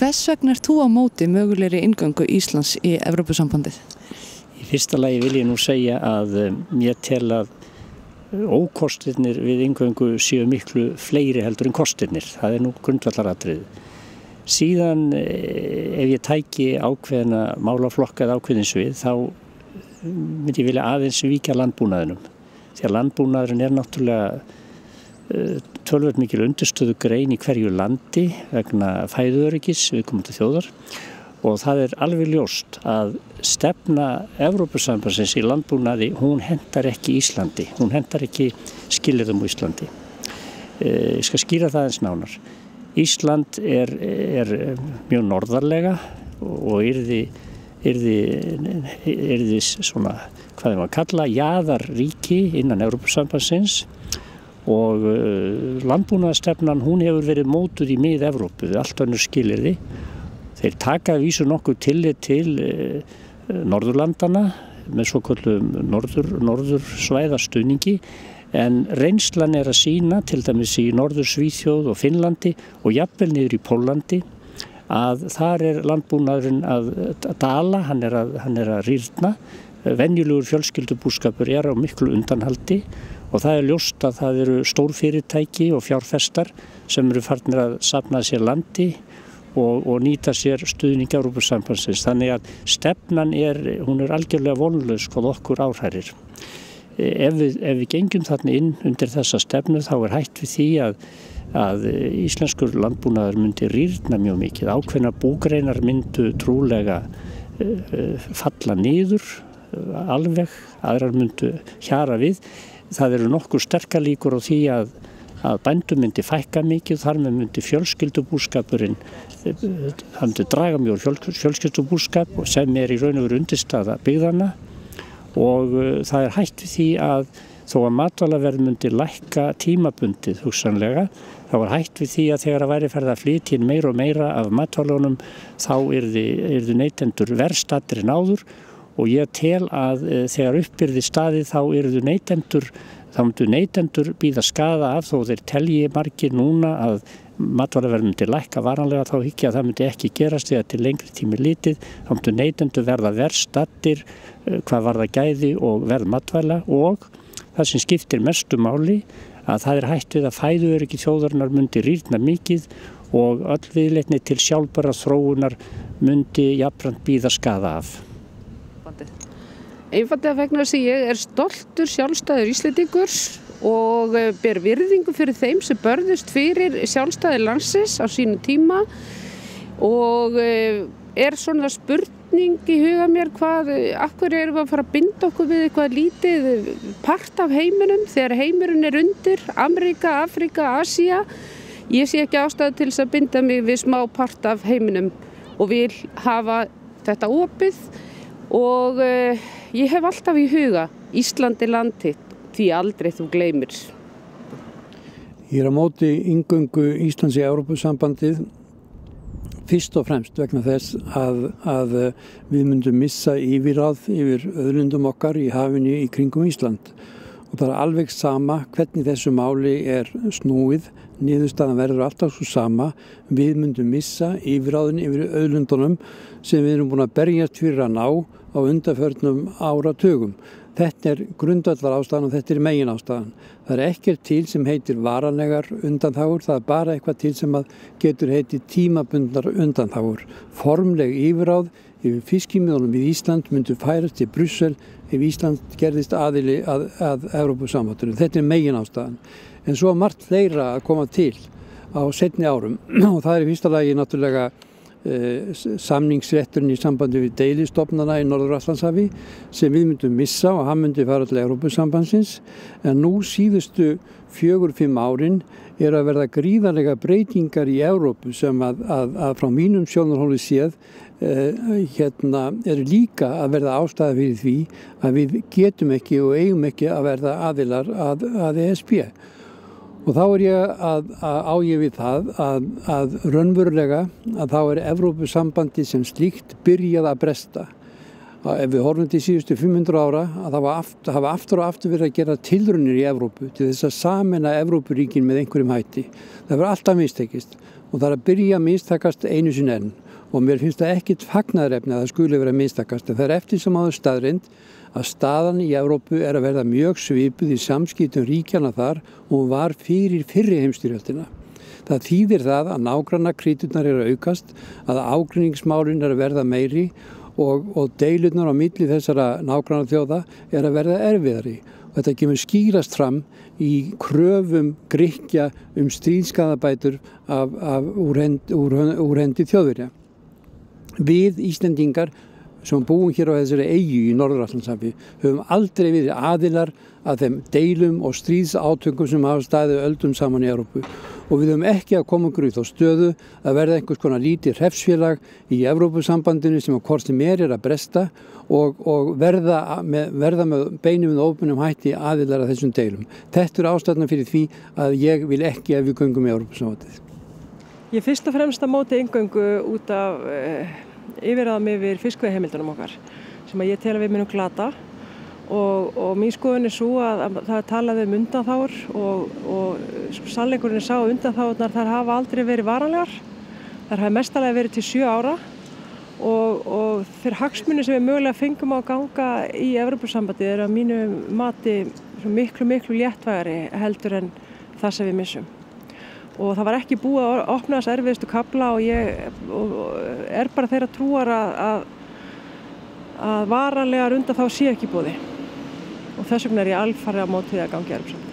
Hvers vegna ert þú á móti mögulegri inngöngu Íslands í Evrópusambandið? Í fyrsta lagi vil ég nú segja að ég tel að ókostirnir við inngöngu séu miklu fleiri heldur en kostirnir. Það nú grundvallaratriði. Síðan ef ég tæki ákveðna málaflokka eða ákveðinsvið þá myndi ég vilja aðeins víkja landbúnaðinum. Því að landbúnaðurinn náttúrulega töluvert mikil undirstöðu grein í hverju landi vegna fæðuöryggis viðkomandi þjóðar og það alveg ljóst að stefna Evrópusambandsins í landbúnaði, hún hentar ekki Íslandi, hún hentar ekki skilyrðum á Íslandi. Ég skal skýra það eins nánar. Ísland mjög norðarlega og yrði svona, hvað maður kalla, jaðarríki innan Evrópusambandsins og landbúnaðarstefnan hún hefur verið mótuð í mið-Evrópu, allt önnur skilyrði. Þeir taka að vísu nokkuð tillit til Norðurlandana með svokölluðum norðursvæðastuðningi en reynslan að sýna til dæmis í Norður-Svíþjóð og Finnlandi og jafnvel niður í Póllandi að þar landbúnaðurinn að dala, hann að rýrna. Venjulegur fjölskyldubúskapur á miklu undanhaldi og það ljóst að það eru stórfyrirtæki og fjárfestar sem eru farnir að safna sér landi og nýta sér stuðning Evrópusambandsins. Þannig að stefnan hún algjörlega vonlaus hvað okkur áhrærir. Ef við gengjum þarna inn undir þessa stefnu þá hætt við því að íslenskur landbúnaður myndi rýrna mjög mikið. Ákveðnar búgreinar myndu trúlega falla niður alveg, aðrar myndu hjara við. Það eru nokkur sterkar líkur á því að bændum myndi fækka mikið, þar með myndi fjölskyldubúskapurinn, það myndi draga mjög fjölskyldubúskap sem í raun og veru undirstaða byggðanna og það hætt við því að þó að matvælaverð myndi lækka tímabundið hugsanlega, þá hætt við því að þegar væri farið að flytja inn meira og meira af matvælunum þá yrðu neytendur verr staddir en áður og ég tel að þegar uppyrði staðið þá myndu neytendur bíða skaða af þó þeir telji margir núna að matvælaverð myndi lækka varanlega þá hygg ég að það myndi ekki gerast þegar til lengri tími litið. Þá myndu neytendur verða verr staddir hvað varðar gæði og verð matvæla og það sem skiptir mestu máli að það hætt við að fæðuöryggi þjóðarinnar myndi rýrna mikið og öll viðleitni til sjálfbærrar þróunar myndi jafnframt bíða skaða af. Einfaldlega vegna þess að ég stoltur sjálfstæður Íslendingur og ber virðingu fyrir þeim sem börðust fyrir sjálfstæði landsins á sínu tíma og svona spurning í huga mér af hverju erum við að fara að binda okkur við eitthvað lítið part af heiminum þegar heimurinn undir, Ameríka, Afríka, Asía. Ég sé ekki ástæðu til þess að binda mig við smá part af heiminum og vil hafa þetta opið og ég hef alltaf í huga Íslandi landið því aldrei þú gleymir. Ég á móti inngöngu Íslands í Evrópusambandið fyrst og fremst vegna þess að við myndum missa yfirráð yfir auðlindum okkar í hafinu í kringum Ísland. Og það alveg sama hvernig þessu máli snúið, niðurstaðan verður alltaf svo sama, við myndum missa yfirráðin yfir auðlindunum sem við erum búin að berjast fyrir að ná á undanförnum áratugum. Þetta grundvallar ástæðan og þetta megin ástæðan. Það ekkert til sem heitir varanlegar undanþágur, það bara eitthvað til sem getur heitið tímabundnar undanþágur. Formleg yfirráð yfir fiskimiðunum við Ísland myndu færast til Brussel ef Ísland gerðist aðili að Evrópusambandinu. Þetta megin ástæðan. En svo margt fleira að koma til á seinni árum og það í fyrsta lagi náttúrulega samningsrétturinn í sambandi við deilistofnana í Norður-Atlantshafi sem við myndum missa og hann myndi fara til Evrópusambandsins en nú síðustu 4-5 árin að verða gríðarlega breytingar í Evrópu sem að frá mínum sjónarhóli séð líka að verða ástæða fyrir því að við getum ekki og eigum ekki að verða aðilar að ESB. Og þá ég á ég við það að raunverulega að þá Evrópusambandi sem slíkt byrjað að bresta. ef við horfum til síðustu 500 ára að það hafa aftur og aftur verið að gera tilraunir í Evrópu til þess að sameina Evrópuríkin með einhverjum hætti. Það verður alltaf mistekist og það er að byrja að mistakast einu sinni enn og mér finnst það ekkit fagnaðarefni að það skuli vera að mistakast en það er eftir sem áður staðreynd að staðan í Evrópu er að verða mjög svipuð í samskiptum ríkjana þar og hún var fyrir fyrri heimsstyrjöldina. Það þýðir það að nágrannakríturnar eru að aukast, að ágreiningsmálin eru að verða meiri og deilurnar á milli þessara nágrannaþjóða er að verða erfiðari. Og þetta kemur skýrast fram í kröfum Grikkja stríðskaðabætur úr hendi Þjóðverja. Við Íslendingar sem búum hér á þessari eyju í Norður-Atlantshafi höfum aldrei verið aðilar að þeim deilum og stríðsátökum sem hafa staðið öldum saman í Evrópu og við höfum ekki að koma okkur í þá stöðu að verða einhvers konar lítið hreppsfélag í Evrópusambandinu sem að hvort sem er að bresta og verða með beinum og óbeinum hætti aðilar að þessum deilum. Þetta er ástæðan fyrir því að ég vil ekki að við göngum í Evrópusambandið. Ég fyrst og fremst að móti inngöngu út af yfirráðum yfir fiskveiðiheimildunum okkar sem að ég tel að við munum glata og mín skoðun er svo að það talaði undanþágur og sannleikurinn er sá að undanþágurnar þar hafa aldrei verið varanlegar. Þar hafa mestalega verið til 7 ára og þeir hagsmunir sem við mögulega fengum á að ganga í Evrópusambandið eru að mínu mati miklu léttvægari heldur en það sem við missum. Og það var ekki búið að opna þess erfiðustu kafla og ég er bara þeirra trúar að varanlegar undanþágur sé ekki í boði. Og þess vegna er ég alfarið á móti því að ganga í Evrópusambandið.